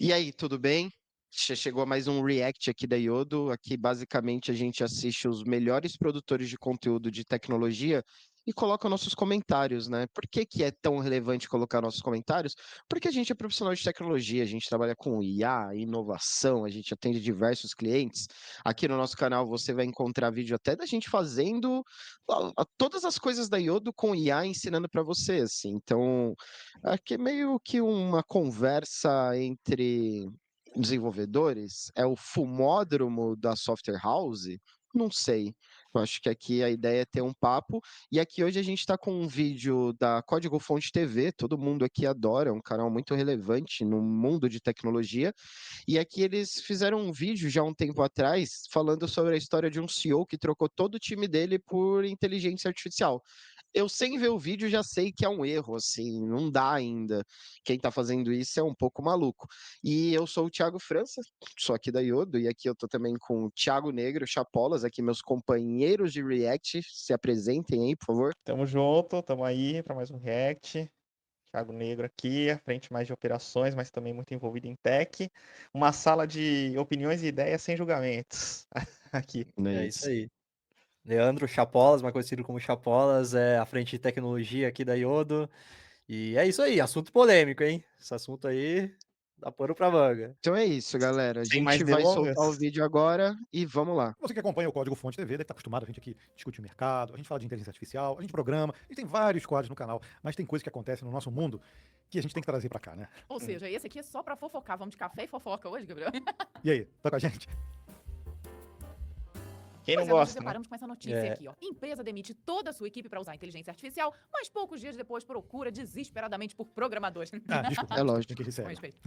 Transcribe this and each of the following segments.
E aí, tudo bem? Chegou a mais um react aqui da Iodo. Aqui, basicamente, a gente assiste os melhores produtores de conteúdo de tecnologia e coloca nossos comentários, né? Por que que é tão relevante colocar nossos comentários? Porque a gente é profissional de tecnologia, a gente trabalha com IA, inovação, a gente atende diversos clientes. Aqui no nosso canal você vai encontrar vídeo até da gente fazendo todas as coisas da Iodo com IA ensinando para você, assim. Então, aqui é meio que uma conversa entre desenvolvedores? É o fumódromo da software house? Não sei. Eu acho que aqui a ideia é ter um papo. E aqui hoje a gente está com um vídeo da Código Fonte TV, todo mundo aqui adora, é um canal muito relevante no mundo de tecnologia. E aqui eles fizeram um vídeo já há um tempo atrás falando sobre a história de um CEO que trocou todo o time dele por inteligência artificial. Eu sem ver o vídeo já sei que é um erro, assim, não dá ainda. Quem tá fazendo isso é um pouco maluco. E eu sou o Thiago França, sou aqui da Iodo, e aqui eu tô também com o Thiago Negro, Chapolas, aqui meus companheiros de React, se apresentem aí, por favor. Tamo junto, tamo aí para mais um React. Thiago Negro aqui, à frente mais de operações, mas também muito envolvido em tech. Uma sala de opiniões e ideias sem julgamentos. Aqui. Não é É isso isso. aí. Leandro Chapolas, mais conhecido como Chapolas, é à frente de tecnologia aqui da Iodo. E é isso aí, assunto polêmico, hein? Esse assunto aí dá pano pra manga. Então é isso, galera. A Sem mais gente vai soltar o delongas. vídeo agora e vamos lá. Você que acompanha o Código Fonte TV deve estar acostumado a gente aqui discutir o mercado, a gente fala de inteligência artificial, a gente programa, a gente tem vários quadros no canal, mas tem coisas que acontecem no nosso mundo que a gente tem que trazer pra cá, né? Ou seja, esse aqui é só pra fofocar. Vamos de café e fofoca hoje, Gabriel? E aí, tá com a gente? Quem não Pois é, nós nos gosta, né? deparamos com essa notícia É. aqui, ó. Empresa demite toda a sua equipe para usar inteligência artificial, mas poucos dias depois procura desesperadamente por programadores. Ah, desculpa. É lógico. Tem que rir Com sério. respeito.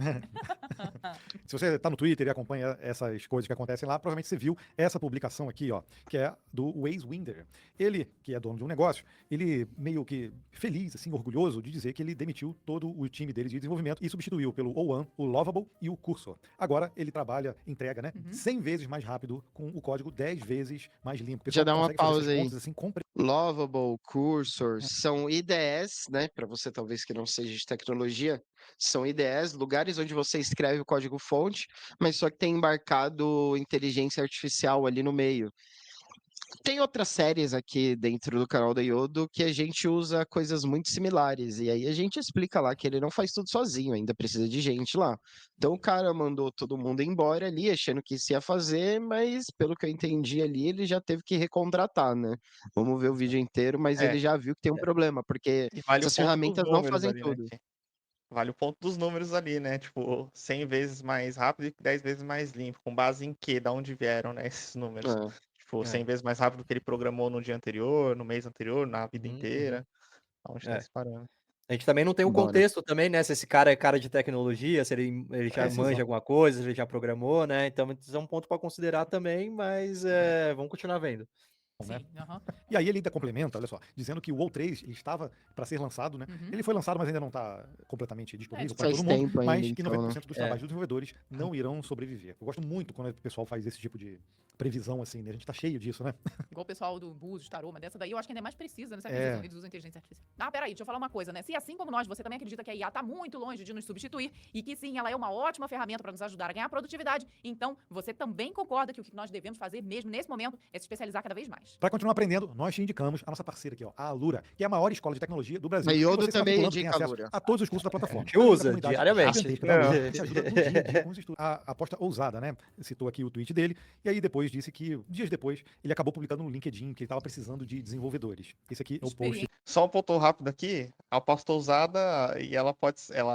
Se você tá no Twitter e acompanha essas coisas que acontecem lá, provavelmente você viu essa publicação aqui, ó, que é do Waze Winder. Ele, que é dono de um negócio, ele meio que feliz, assim, orgulhoso de dizer que ele demitiu todo o time dele de desenvolvimento e substituiu pelo O1, o Lovable e o Cursor. Agora ele trabalha, entrega, né, 100 vezes mais rápido com o código 10 vezes mais limpo. O Já pessoal dá uma consegue fazer essas pausa aí. contas assim com Lovable, Cursor, são IDEs, né? Para você talvez que não seja de tecnologia, são IDEs, lugares onde você escreve o código-fonte, mas só que tem embarcado inteligência artificial ali no meio. Tem outras séries aqui dentro do canal da Yodo que a gente usa coisas muito similares, e aí a gente explica lá que ele não faz tudo sozinho, ainda precisa de gente lá. Então o cara mandou todo mundo embora ali, achando que isso ia fazer, mas pelo que eu entendi ali, ele já teve que recontratar, né? Vamos ver o vídeo inteiro, mas ele É, já viu que tem um problema, porque e vale o essas ponto dos ferramentas não números fazem ali, né? tudo. Vale o ponto dos números ali, né? Tipo, 100 vezes mais rápido e 10 vezes mais limpo. Com base em quê? Da onde vieram, né, esses números? É. Tipo, 100 É. vezes mais rápido que ele programou no dia anterior, no mês anterior, na vida Uhum. inteira. Onde tá É. esse parâmetro? A gente também não tem o Bora. contexto também, né? Se esse cara é cara de tecnologia, se ele já precisão, manja alguma coisa, se ele já programou, né? Então isso é um ponto para considerar também, mas vamos continuar vendo. né? Sim, aham. E aí ele ainda complementa, olha só, dizendo que o WoW3 ele estava para ser lançado, né? Uhum. Ele foi lançado, mas ainda não está completamente disponível para Faz todo mundo, tempo ainda, mas que então, 90% né? dos É. trabalhos dos desenvolvedores não irão sobreviver. Eu gosto muito quando o pessoal faz esse tipo de previsão assim, né? A gente tá cheio disso, né? Igual o pessoal do Búzios, Tarô, mas dessa daí eu acho que ainda é mais precisa, né? É. Eles usam inteligência artificial. Ah, peraí, deixa eu falar uma coisa, né? Se assim como nós, você também acredita que a IA tá muito longe de nos substituir e que sim, ela é uma ótima ferramenta para nos ajudar a ganhar produtividade, então você também concorda que o que nós devemos fazer mesmo nesse momento é se especializar cada vez mais. Para continuar aprendendo, nós te indicamos a nossa parceira aqui, ó, a Alura, que é a maior escola de tecnologia do Brasil. A E Iodo você que tá também matriculando tem indica a acesso Alura. a todos os cursos da A plataforma. gente Além da usa comunidade diariamente. gigantesca da Alura, Não. a gente ajuda no dia a dia com os estudos. A aposta ousada, né? Citou aqui o tweet dele, e aí depois disse que, dias depois, ele acabou publicando no LinkedIn que ele estava precisando de desenvolvedores. Esse aqui é o post. Experiência. Só um ponto rápido aqui. A aposta ousada, e ela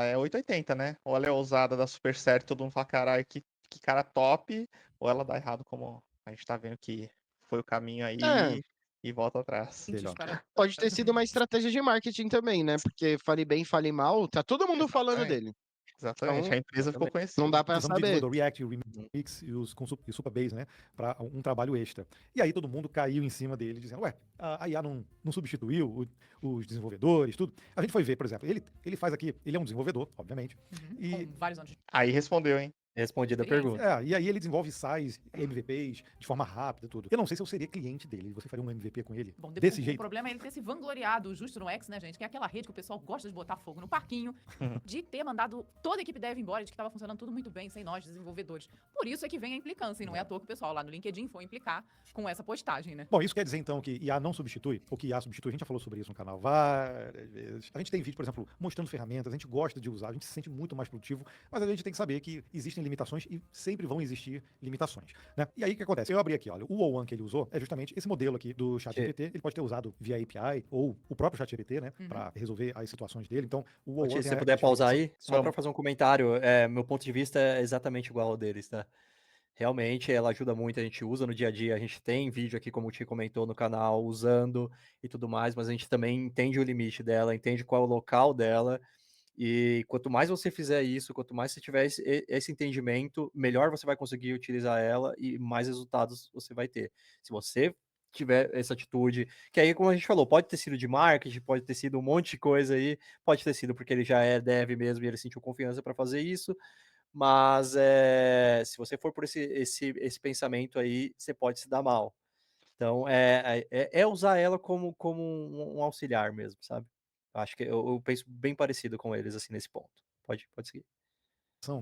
é 880, né? Ou ela é ousada, dá super certo, todo mundo fala, caralho, que cara top, ou ela dá errado, como a gente tá vendo que foi o caminho É, aí e volta atrás. Dele, ó. pode ter sido uma estratégia de marketing também, né? Porque fale bem, fale mal, tá todo mundo falando Exatamente. dele. Exatamente. Então, A empresa ficou Exatamente. não conhecida. dá pra Precisamos de saber. desenvolvedor React, Uhum. Remix e os Supabase, né? Para um trabalho extra. E aí todo mundo caiu em cima dele, dizendo, ué, a IA não substituiu os desenvolvedores, tudo. A gente foi ver, por exemplo, ele faz aqui, ele é um desenvolvedor, obviamente, Uhum. e Com vários anos. Aí respondeu, hein? Respondida a Experiência. pergunta. E aí ele desenvolve SAIs, MVPs, de forma rápida, tudo. Eu não sei se eu seria cliente dele. Você faria um MVP com ele? Bom, Desse o jeito? problema é ele ter se vangloriado justo no X, né, gente? Que é aquela rede que o pessoal gosta de botar fogo no parquinho, de ter mandado toda a equipe dev embora, de que tava funcionando tudo muito bem, sem nós, desenvolvedores. Por isso é que vem a implicância, e não é à toa que o pessoal lá no LinkedIn foi implicar com essa postagem, né? Bom, isso quer dizer então que IA não substitui, ou que IA substitui, a gente já falou sobre isso no canal várias vezes. A gente tem vídeo, por exemplo, mostrando ferramentas, a gente gosta de usar, a gente se sente muito mais produtivo, mas a gente tem que saber que existem limitações e sempre vão existir limitações, né? E aí o que acontece? Eu abri aqui, olha, o O1 que ele usou é justamente esse modelo aqui do ChatGPT, ele pode ter usado via API ou o próprio ChatGPT, né, para resolver as situações dele. Então, o Ô, O1 Ti, tem se você a puder pausar diferença. aí, só para Vamos. fazer um comentário, meu ponto de vista é exatamente igual ao deles, tá? Realmente ela ajuda muito, a gente usa no dia a dia, a gente tem vídeo aqui, como o Ti comentou no canal, usando e tudo mais, mas a gente também entende o limite dela, entende qual é o local dela, e quanto mais você fizer isso, quanto mais você tiver esse entendimento, melhor você vai conseguir utilizar ela e mais resultados você vai ter. Se você tiver essa atitude, que aí, como a gente falou, pode ter sido de marketing, pode ter sido um monte de coisa aí, pode ter sido porque ele já é dev mesmo e ele sentiu confiança para fazer isso, mas se você for por esse pensamento aí, você pode se dar mal. Então, é usar ela como um auxiliar mesmo, sabe? Acho que eu penso bem parecido com eles, assim, nesse ponto. Pode seguir.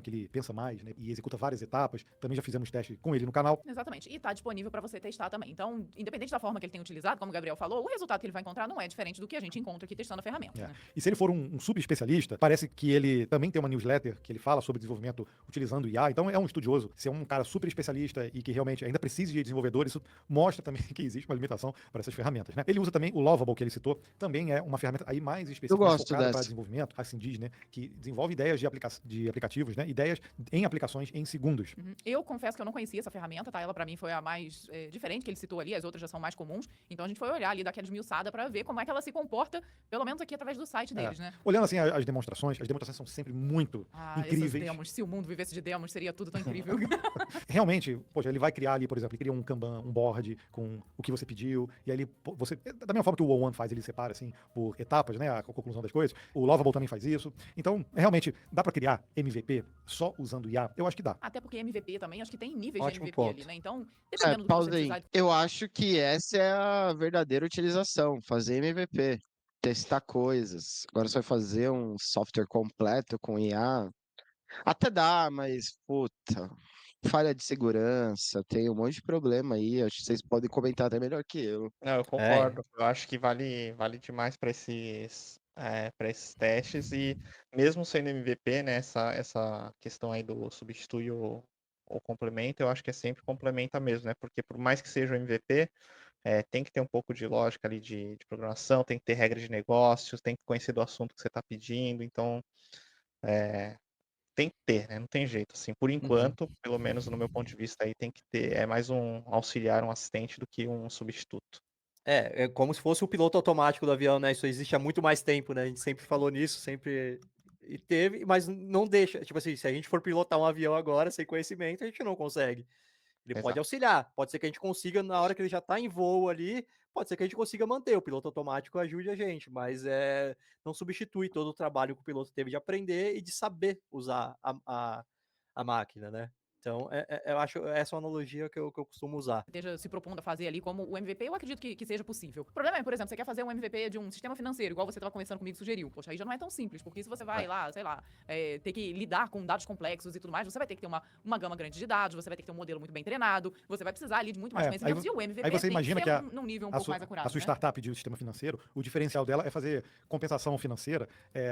Que ele pensa mais, né, e executa várias etapas. Também já fizemos teste com ele no canal. Exatamente. E tá disponível para você testar também. Então, independente da forma que ele tem utilizado, como o Gabriel falou, o resultado que ele vai encontrar não é diferente do que a gente encontra aqui testando a ferramenta. É. Né? E se ele for um super especialista, parece que ele também tem uma newsletter que ele fala sobre desenvolvimento utilizando IA. Então é um estudioso. Se é um cara super especialista e que realmente ainda precisa de desenvolvedores, isso mostra também que existe uma limitação para essas ferramentas, né? Ele usa também o Lovable, que ele citou, também é uma ferramenta aí mais específica, mais gosto focada para dessa. desenvolvimento, assim diz, né? Que desenvolve ideias de aplicativos, né? Ideias em aplicações em segundos. Eu confesso que eu não conhecia essa ferramenta, tá? Ela para mim foi a mais diferente que ele citou ali, as outras já são mais comuns. Então a gente foi olhar ali daquela esmiuçada para ver como é que ela se comporta, pelo menos aqui através do site deles, né? Olhando assim as demonstrações são sempre muito incríveis. Essas demos, se o mundo vivesse de demos, seria tudo tão incrível. Realmente, poxa, ele vai criar ali, por exemplo, ele cria um Kanban, um board com o que você pediu, e aí você, da mesma forma que o O1 faz, ele separa assim por etapas, né, a conclusão das coisas. O Lovable também faz isso. Então, realmente, dá para criar MVP só usando IA? Eu acho que dá. Até porque MVP também, acho que tem níveis Ótimo de MVP ponto. ali, né? Então, dependendo do que Pausa você aí. precisar. Eu acho que essa é a verdadeira utilização, fazer MVP, testar coisas. Agora você vai fazer um software completo com IA, até dá, mas puta, falha de segurança, tem um monte de problema aí. Acho que vocês podem comentar até melhor que eu. Não, eu concordo. Eu acho que vale demais para esses testes e mesmo sendo MVP, né, essa questão aí do substitui ou complementa, eu acho que é sempre complementa mesmo, né? Porque por mais que seja o MVP, tem que ter um pouco de lógica ali de programação, tem que ter regra de negócios, tem que conhecer do assunto que você está pedindo, então tem que ter, né? Não tem jeito, assim. Por enquanto, pelo menos no meu ponto de vista aí, tem que ter. É mais um auxiliar, um assistente do que um substituto. É como se fosse o piloto automático do avião, né? Isso existe há muito mais tempo, né? A gente sempre falou nisso, sempre e teve, mas não deixa. Tipo assim, se a gente for pilotar um avião agora sem conhecimento, a gente não consegue. Ele pode Exato. auxiliar, pode ser que a gente consiga, na hora que ele já está em voo ali, pode ser que a gente consiga manter, o piloto automático ajude a gente, mas não substitui todo o trabalho que o piloto teve de aprender e de saber usar a máquina, né? Então, eu acho essa é uma analogia que eu costumo usar. Esteja se propondo a fazer ali como o MVP, eu acredito que seja possível. O problema é, por exemplo, você quer fazer um MVP de um sistema financeiro, igual você estava conversando comigo, sugeriu. Poxa, aí já não é tão simples, porque se você vai lá, sei lá, ter que lidar com dados complexos e tudo mais, você vai ter que ter uma gama grande de dados, você vai ter que ter um modelo muito bem treinado, você vai precisar ali de muito mais conhecimentos, e o MVP aí você tem imagina que ser que num nível um pouco mais acurado, a sua né? startup de sistema financeiro, o diferencial dela é fazer compensação financeira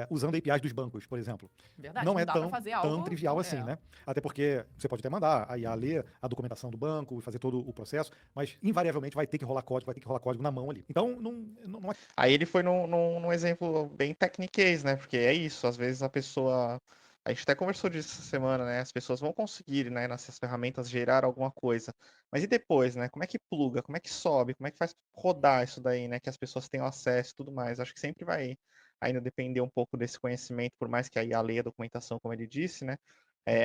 usando APIs dos bancos, por exemplo. Verdade, Não é dá pra tão, fazer tão algo, trivial assim, né? Até porque você pode até mandar a IA ler a documentação do banco e fazer todo o processo, mas invariavelmente vai ter que rolar código na mão ali. Então, não é. Aí ele foi num exemplo bem techniquez, né? Porque é isso, às vezes a pessoa. A gente até conversou disso essa semana, né? As pessoas vão conseguir, né, nessas ferramentas gerar alguma coisa. Mas e depois, né? Como é que pluga? Como é que sobe? Como é que faz rodar isso daí, né? Que as pessoas tenham acesso e tudo mais. Acho que sempre vai ainda depender um pouco desse conhecimento, por mais que aí a lei, a documentação, como ele disse, né?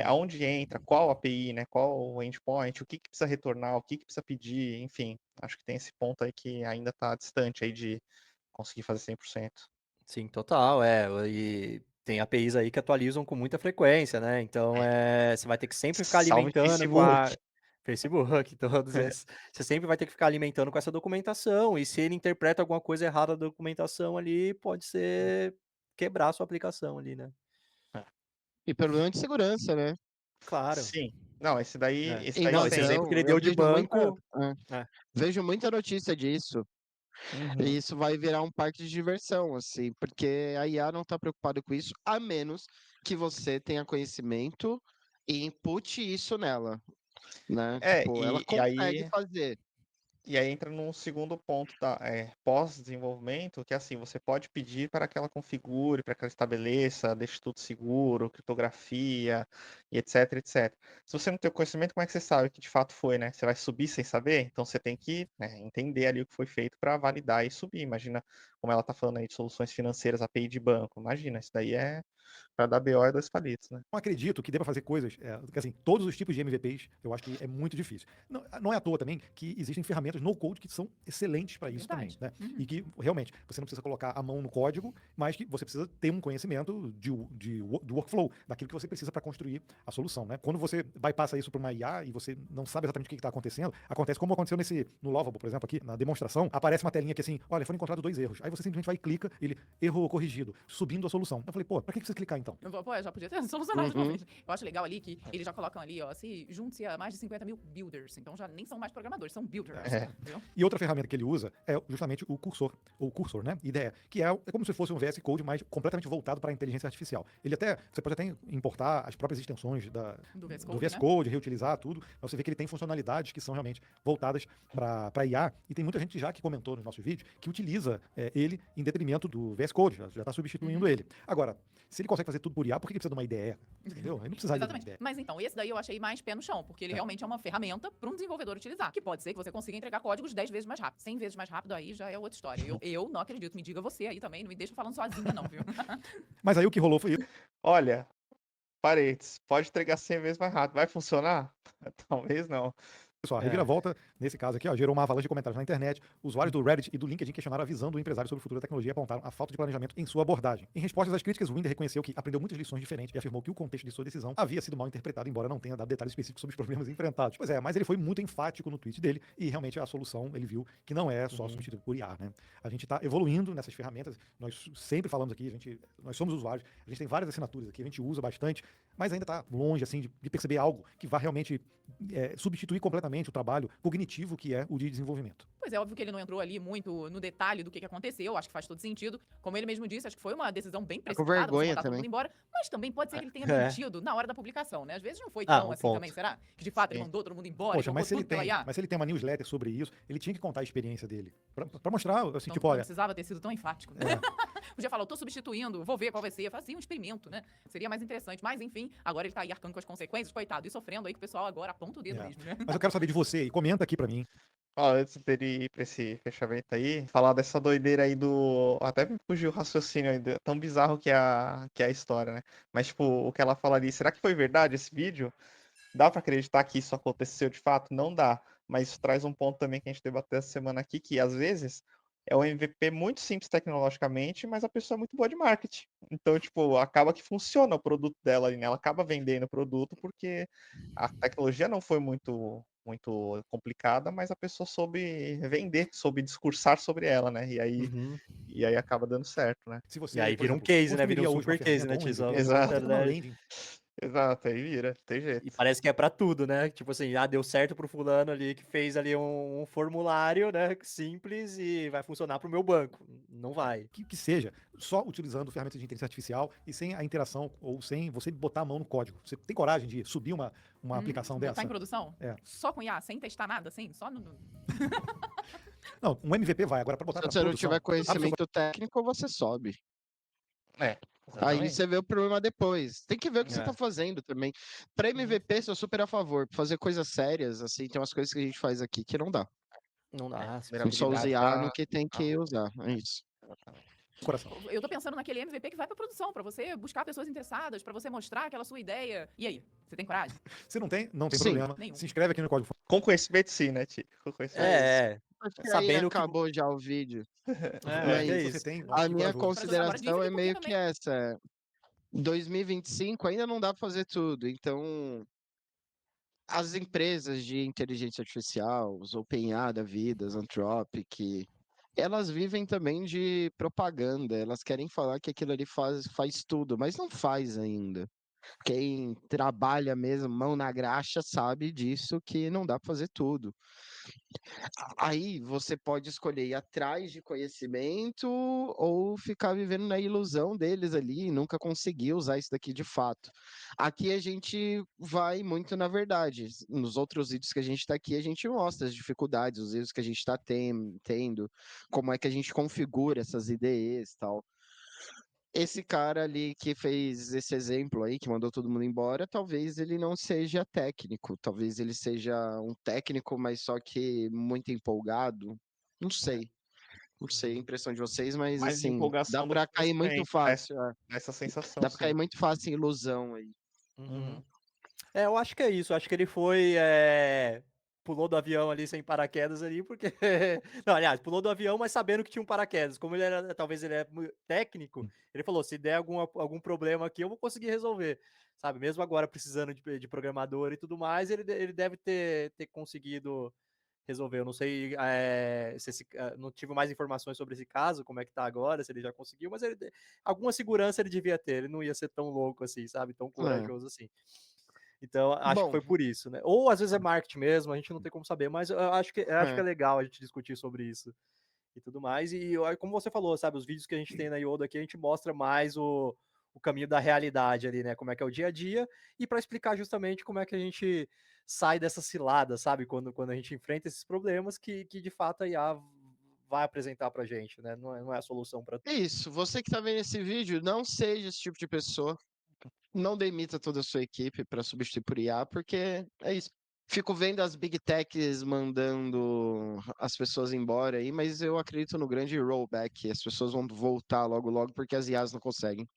Aonde entra, qual API, né? Qual o endpoint, o que precisa retornar, o que precisa pedir, enfim. Acho que tem esse ponto aí que ainda está distante aí de conseguir fazer 100%. Sim, total, e tem APIs aí que atualizam com muita frequência, né? Então, você vai ter que sempre ficar Salve alimentando com a Facebook. Facebook, todos esses. Você sempre vai ter que ficar alimentando com essa documentação. E se ele interpreta alguma coisa errada da documentação ali, pode ser quebrar a sua aplicação ali, né? E problema de segurança, né? Claro. Sim. Não, esse daí, É. esse E daí Não, não, esse sempre. exemplo que ele eu deu de vejo muita, banco. é, É. vejo muita notícia disso. Uhum. E isso vai virar um parque de diversão, assim, porque a IA não está preocupada com isso, a menos que você tenha conhecimento e impute isso nela, né? É, Tipo, ela e consegue aí. fazer. E aí entra num segundo ponto da pós-desenvolvimento, que é assim, você pode pedir para que ela configure, para que ela estabeleça, deixe tudo seguro, criptografia, e etc, etc. Se você não tem o conhecimento, como é que você sabe que de fato foi, né? Você vai subir sem saber? Então você tem que, né, entender ali o que foi feito para validar e subir. Imagina como ela está falando aí de soluções financeiras, API de banco. Imagina, isso daí é para dar BO e 2 palitos, né? Não acredito que dê para fazer coisas, que, assim, todos os tipos de MVPs, eu acho que é muito difícil. Não é à toa também que existem ferramentas no code que são excelentes para isso também, Verdade. né? E que realmente você não precisa colocar a mão no código, mas que você precisa ter um conhecimento do workflow, daquilo que você precisa para construir a solução, né? Quando você bypassa isso para uma IA e você não sabe exatamente o que está acontecendo, acontece como aconteceu no Lovable, por exemplo, aqui na demonstração, aparece uma telinha que assim, olha, foram encontrados 2 erros. Aí você simplesmente vai e clica, ele erro corrigido, subindo a solução. Eu falei, pô, para que você clicar então? Pô, já podia ter solucionado de uma Uhum. vez. Eu acho legal ali que eles já colocam ali, ó, junte-se a mais de 50 mil builders. Então já nem são mais programadores, são builders. É. Entendeu? E outra ferramenta que ele usa é justamente o cursor, ou cursor, né? IDE, que é como se fosse um VS Code, mas completamente voltado para a inteligência artificial. Você pode até importar as próprias extensões Do do VS VS Code, Code, reutilizar tudo, mas você vê que ele tem funcionalidades que são realmente voltadas para IA, e tem muita gente já que comentou nos nossos vídeos que utiliza ele em detrimento do VS Code, já está substituindo ele. Agora, se ele consegue fazer tudo por IA, por que ele precisa de uma IDE? Entendeu? Ele não precisaria de uma Exatamente. IDE. Mas então, esse daí eu achei mais pé no chão, porque ele realmente é uma ferramenta para um desenvolvedor utilizar. Que pode ser que você consiga entregar códigos 10 vezes mais rápido. 100 vezes mais rápido aí já é outra história. Eu não acredito. Me diga você aí também. Não me deixa falando sozinha, não, viu? Mas aí o que rolou foi isso. Olha, parênteses, pode entregar 100 vezes mais rápido. Vai funcionar? Talvez não. A reviravolta, nesse caso aqui, ó, gerou uma avalanche de comentários na internet. Usuários do Reddit e do LinkedIn questionaram a visão do empresário sobre o futuro da tecnologia e apontaram a falta de planejamento em sua abordagem. Em resposta às críticas, o Winder reconheceu que aprendeu muitas lições diferentes e afirmou que o contexto de sua decisão havia sido mal interpretado, embora não tenha dado detalhes específicos sobre os problemas enfrentados. Pois é, mas ele foi muito enfático no tweet dele e realmente a solução, ele viu que não é só substituído por IA, né? A gente está evoluindo nessas ferramentas, nós sempre falamos aqui, nós somos usuários, a gente tem várias assinaturas aqui, a gente usa bastante, mas ainda está longe, assim, de perceber algo que vá realmente substituir completamente o trabalho cognitivo que é o de desenvolvimento. Pois é, óbvio que ele não entrou ali muito no detalhe do que aconteceu, acho que faz todo sentido. Como ele mesmo disse, acho que foi uma decisão bem com precipitada, você vergonha mandar todo também. mundo embora, mas também pode ser que ele tenha É. mentido na hora da publicação, né? Às vezes não foi Ah, tão um assim ponto. também, será? Que de fato ele Sim. mandou todo mundo embora Poxa, e mas se, colocou tudo pela IA? ele tem uma newsletter sobre isso, ele tinha que contar a experiência dele. Pra mostrar, assim, Então, tipo, não olha, precisava ter sido tão enfático, né? Podia falar, eu tô substituindo, vou ver qual vai ser. Fazia um experimento, né? Seria mais interessante. Mas, enfim, agora ele tá aí arcando com as consequências, coitado, e sofrendo aí que o pessoal agora aponta o dedo mesmo, né? mas eu quero saber de você e comenta aqui pra mim. Ó, antes dele ir pra esse fechamento aí, falar dessa doideira aí do. Até me fugiu o raciocínio aí, tão bizarro que é a história, né? Mas, tipo, o que ela fala ali, será que foi verdade esse vídeo? Dá pra acreditar que isso aconteceu de fato? Não dá. Mas isso traz um ponto também que a gente debateu essa semana aqui, que às vezes é um MVP muito simples tecnologicamente, mas a pessoa é muito boa de marketing. Então, tipo, acaba que funciona o produto dela ali, né? Ela acaba vendendo o produto porque a tecnologia não foi muito complicada, mas a pessoa soube vender, soube discursar sobre ela, né? Uhum. E aí acaba dando certo, né? Se você, E aí por vira um exemplo, case, né? Vira um construiria hoje uma super case, ferramenta né, ou um Tizão? MVP, Exato. bota tudo na landing. Exato, aí vira, tem E jeito. parece que é pra tudo, né? Tipo assim, deu certo pro fulano ali que fez ali um formulário, né? Simples e vai funcionar pro meu banco. Não vai. Que seja, só utilizando ferramentas de inteligência artificial e sem a interação ou sem você botar a mão no código. Você tem coragem de subir uma aplicação Botar dessa? em produção? É. Só com IA, sem testar nada, assim? Só no... Não, um MVP vai, agora para botar Se pra você não produção. tiver conhecimento técnico, você sobe. É, Aí exatamente. você vê o problema depois. Tem que ver o que você É. tá fazendo também. Pra MVP, sou super a favor. Pra fazer coisas sérias, assim, tem umas coisas que a gente faz aqui que não dá. Não dá. A gente só usa IA no que tem que usar. É isso. Coração. Eu tô pensando naquele MVP que vai pra produção, pra você buscar pessoas interessadas, pra você mostrar aquela sua ideia. E aí, você tem coragem? Se não tem Sim. problema. Nenhum. Se inscreve aqui no código. Com conhecimento sim, né, Ti? Com conhecimento. Porque aí Sabendo que- acabou já o vídeo. É que é Se isso. você tem, A minha corajoso. consideração é Agora, meio porque que essa. 2025 ainda não dá para fazer tudo, então as empresas de inteligência artificial, os OpenAI da vida, as Anthropic, elas vivem também de propaganda, elas querem falar que aquilo ali faz tudo, mas não faz ainda. Quem trabalha mesmo, mão na graxa, sabe disso que não dá para fazer tudo. Aí você pode escolher ir atrás de conhecimento ou ficar vivendo na ilusão deles ali e nunca conseguir usar isso daqui de fato. Aqui a gente vai muito na verdade. Nos outros vídeos que a gente está aqui, a gente mostra as dificuldades, os erros que a gente está tendo, como é que a gente configura essas IDEs e tal. Esse cara ali que fez esse exemplo aí, que mandou todo mundo embora, talvez ele não seja técnico, talvez ele seja um técnico, mas só que muito empolgado. Não É. sei, não sei a impressão de vocês, mas Mais assim, dá empolgação do pra que cair muito conhecimento, fácil, dá essa sensação, dá pra cair sim. muito fácil em ilusão aí. Uhum. Eu acho que é isso. Acho que ele foi. Pulou do avião ali sem paraquedas ali, porque. Não, aliás, pulou do avião, mas sabendo que tinha um paraquedas. Como ele era, talvez ele é técnico, ele falou: se der algum problema aqui, eu vou conseguir resolver. Sabe? Mesmo agora precisando de programador e tudo mais, ele deve ter conseguido resolver. Eu não sei não tive mais informações sobre esse caso, como é que tá agora, se ele já conseguiu, mas alguma segurança ele devia ter. Ele não ia ser tão louco assim, sabe? Tão É. corajoso assim. Então, acho que Bom, foi por isso, né? Ou às vezes é marketing mesmo, a gente não tem como saber, mas eu acho que é é. legal a gente discutir sobre isso e tudo mais. E como você falou, sabe, os vídeos que a gente tem na Yoda aqui, a gente mostra mais o caminho da realidade ali, né? Como é que é o dia a dia, e para explicar justamente como é que a gente sai dessa cilada, sabe? Quando a gente enfrenta esses problemas que de fato a IA vai apresentar pra gente, né? Não é a solução para É isso, você que tá vendo esse vídeo, não seja esse tipo de pessoa. Não demita toda a sua equipe para substituir por IA, porque é isso. Fico vendo as big techs mandando as pessoas embora aí, mas eu acredito no grande rollback. As pessoas vão voltar logo, logo, porque as IAs não conseguem.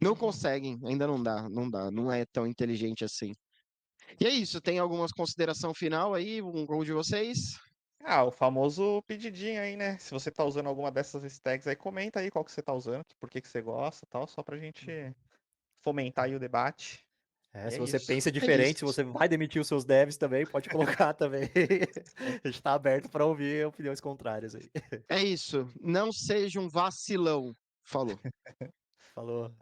Não conseguem, ainda não dá, não dá, não é tão inteligente assim. E é isso, tem alguma consideração final aí, um de vocês? Ah, o famoso pedidinho aí, né? Se você tá usando alguma dessas stacks aí, comenta aí qual que você tá usando, por que que você gosta e tal, só pra gente fomentar aí o debate. E Se é você isso. pensa É diferente, se isso. você vai demitir os seus devs também, pode colocar também. A gente tá aberto para ouvir opiniões contrárias aí. É isso. Não seja um vacilão. Falou. Falou.